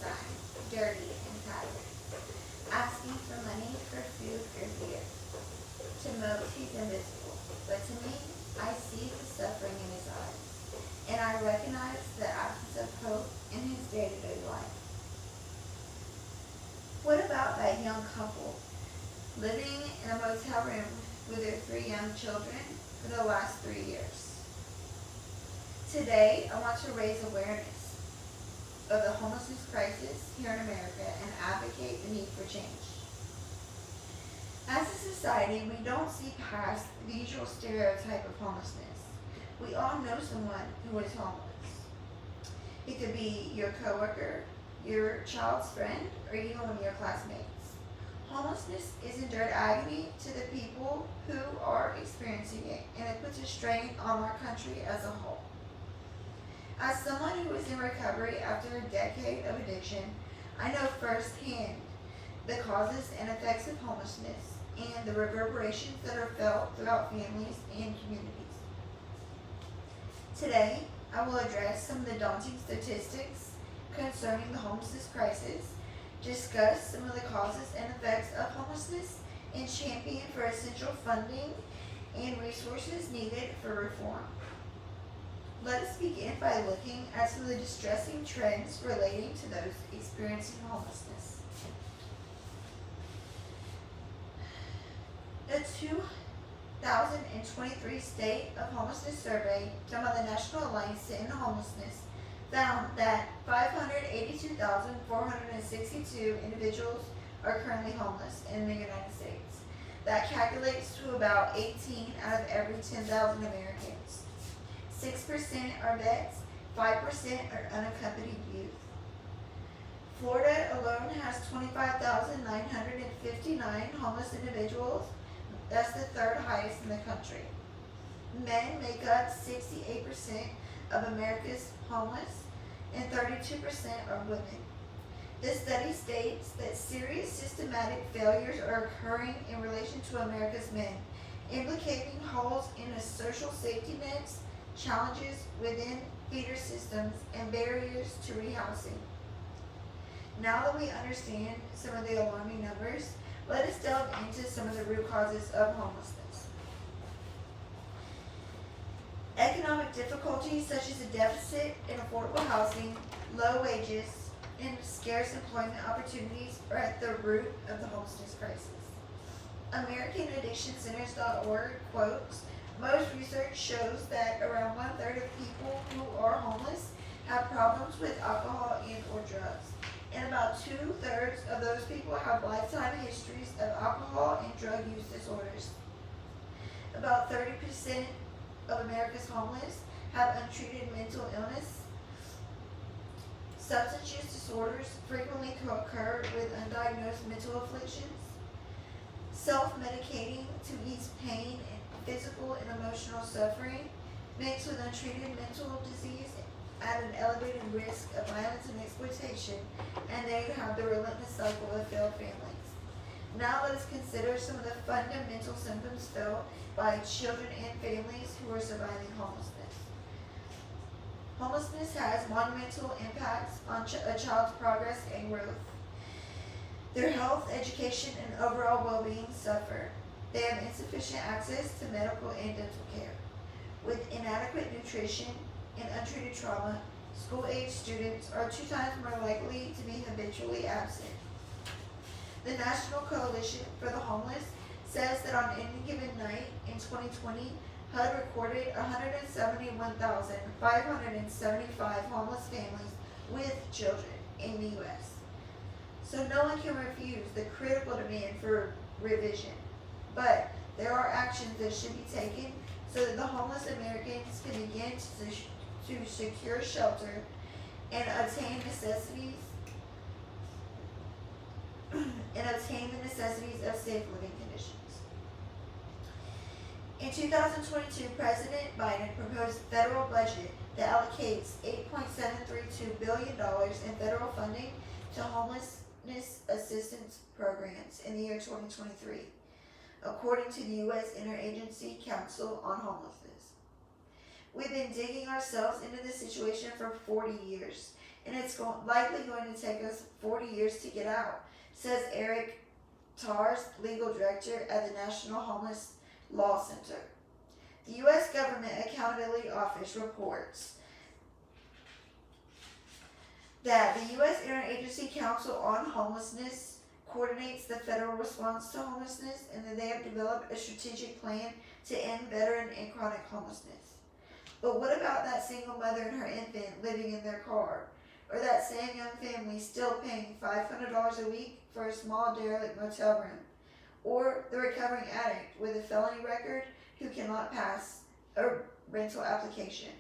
inside, dirty and tattered, asking for money for food or beer. To most, he's invisible, but to me, I see the suffering in his eyes, and I recognize the absence of hope in his day-to-day life. What about that young couple living in a motel room with their 3 young children for the last 3 years? Today, I want to raise awareness of the homelessness crisis here in America and advocate the need for change. As a society, we don't see past the usual stereotype of homelessness. We all know someone who is homeless. It could be your coworker, your child's friend, or even one of your classmates. Homelessness is endured agony to the people who are experiencing it, and it puts a strain on our country as a whole. As someone who is in recovery after a decade of addiction, I know firsthand the causes and effects of homelessness and the reverberations that are felt throughout families and communities. Today, I will address some of the daunting statistics concerning the homelessness crisis, discuss some of the causes and effects of homelessness, and champion for essential funding and resources needed for reform. Let us begin by looking at some of the distressing trends relating to those experiencing homelessness. The 2023 State of Homelessness Survey done by the National Alliance to End Homelessness found that 582,462 individuals are currently homeless in the United States. That calculates to about 18 out of every 10,000 Americans. 6% are vets, 5% are unaccompanied youth. Florida alone has 25,959 homeless individuals. That's the third highest in the country. Men make up 68% of America's homeless, and 32% are women. The study states that serious systematic failures are occurring in relation to America's men, implicating holes in the social safety nets, challenges within feeder systems, and barriers to rehousing. Now that we understand some of the alarming numbers, let us delve into some of the root causes of homelessness. Economic difficulties such as a deficit in affordable housing, low wages, and scarce employment opportunities are at the root of the homelessness crisis. AmericanAddictionCenters.org quotes, "Most research shows that around 1/3 of people who are homeless have problems with alcohol and or drugs, and about 2/3 of those people have lifetime histories of alcohol and drug use disorders. About 30% of America's homeless have untreated mental illness. Substance use disorders frequently occur with undiagnosed mental afflictions. Self-medicating to ease pain and physical and emotional suffering mixed with untreated mental disease at an elevated risk of violence and exploitation, and there you have the relentless cycle of failed families. Now let us consider some of the fundamental symptoms felt by children and families who are surviving homelessness. Homelessness has monumental impacts on a child's progress and growth. Their health, education, and overall well-being suffer. They have insufficient access to medical and dental care. With inadequate nutrition and untreated trauma, school-age students are 2 times more likely to be habitually absent. The National Coalition for the Homeless says that on any given night in 2020, HUD recorded 171,575 homeless families with children in the U.S. So no one can refuse the critical demand for revision, but there are actions that should be taken so that the homeless Americans can begin to secure shelter and obtain the necessities of safe living conditions. In 2022, President Biden proposed a federal budget that allocates $8.732 billion in federal funding to homelessness assistance programs in the year 2023, according to the U.S. Interagency Council on Homelessness. We've been digging ourselves into this situation for 40 years, and it's likely going to take us 40 years to get out, says Eric Tars, legal director at the National Homeless Law Center. The U.S. Government Accountability Office reports that the U.S. Interagency Council on Homelessness coordinates the federal response to homelessness, and that they have developed a strategic plan to end veteran and chronic homelessness. But what about that single mother and her infant living in their car? Or that same young family still paying $500 a week for a small derelict motel room? Or the recovering addict with a felony record who cannot pass a rental application?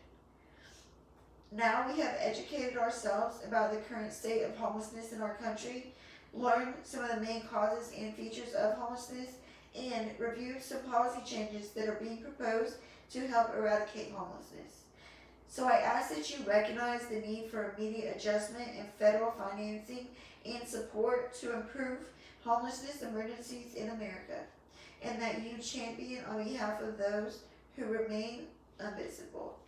Now we have educated ourselves about the current state of homelessness in our country, learned some of the main causes and features of homelessness, and reviewed some policy changes that are being proposed to help eradicate homelessness. So I ask that you recognize the need for immediate adjustment in federal financing and support to improve homelessness emergencies in America, and that you champion on behalf of those who remain invisible.